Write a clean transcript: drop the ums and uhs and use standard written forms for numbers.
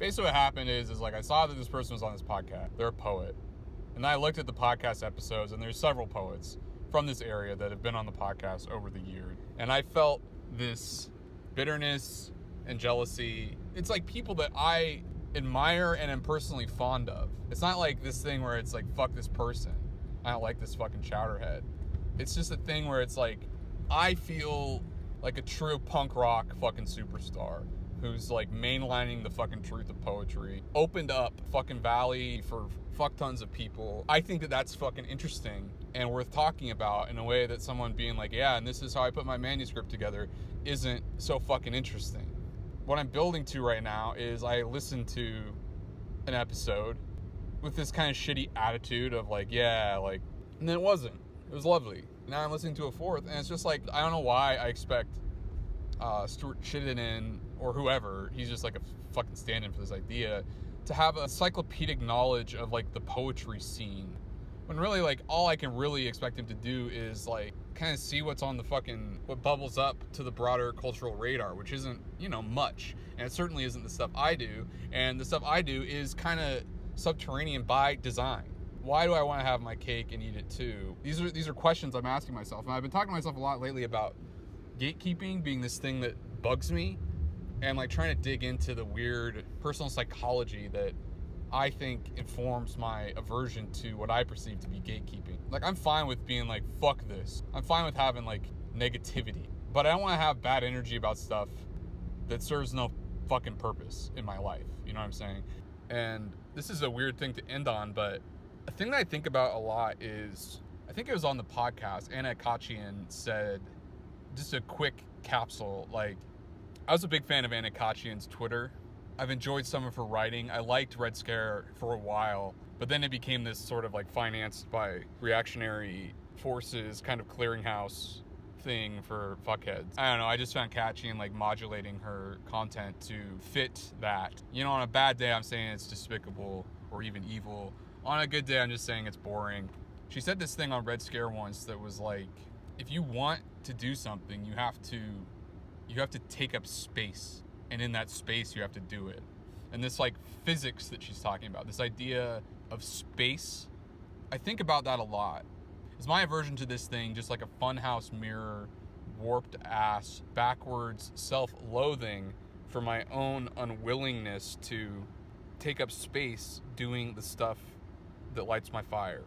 Basically what happened is like I saw that this person was on this podcast. They're a poet. And I looked at the podcast episodes, and there's several poets from this area that have been on the podcast over the years. And I felt this bitterness and jealousy. It's like people that I admire and am personally fond of. It's not like this thing where it's like, fuck this person. I don't like this fucking chowderhead. It's just a thing where it's like, I feel like a true punk rock fucking superstar who's like mainlining the fucking truth of poetry, opened up fucking Valley for fuck tons of people. I think that that's fucking interesting and worth talking about in a way that someone being like, yeah, and this is how I put my manuscript together isn't so fucking interesting. What I'm building to right now is I listened to an episode with this kind of shitty attitude of like, yeah, like, and then it wasn't. It was lovely. Now I'm listening to a fourth, and it's just like, I don't know why I expect Stuart Chittenden or whoever, he's just like a fucking stand-in for this idea, to have a encyclopedic knowledge of like the poetry scene, when really like all I can really expect him to do is like kind of see what's on the fucking, what bubbles up to the broader cultural radar, which isn't, you know, much, and it certainly isn't the stuff I do, and the stuff I do is kind of subterranean by design. Why do I want to have my cake and eat it too? These are questions I'm asking myself, and I've been talking to myself a lot lately about gatekeeping being this thing that bugs me, and like trying to dig into the weird personal psychology that I think informs my aversion to what I perceive to be gatekeeping. Like, I'm fine with being like, fuck this. I'm fine with having like negativity, but I don't want to have bad energy about stuff that serves no fucking purpose in my life. You know what I'm saying? And this is a weird thing to end on, but a thing that I think about a lot is, I think it was on the podcast, Anna Kachian said, just a quick capsule, like, I was a big fan of Anna Kachian's Twitter. I've enjoyed some of her writing. I liked Red Scare for a while, but then it became this sort of like financed by reactionary forces kind of clearinghouse thing for fuckheads. I don't know, I just found Kachian like modulating her content to fit that. You know, on a bad day I'm saying it's despicable or even evil. On a good day I'm just saying it's boring. She said this thing on Red Scare once that was like, if you want to do something, you have to take up space, and in that space you have to do it. And this like physics that she's talking about, this idea of space, I think about that a lot. Is my aversion to this thing just like a funhouse mirror, warped ass, backwards self-loathing for my own unwillingness to take up space doing the stuff that lights my fire?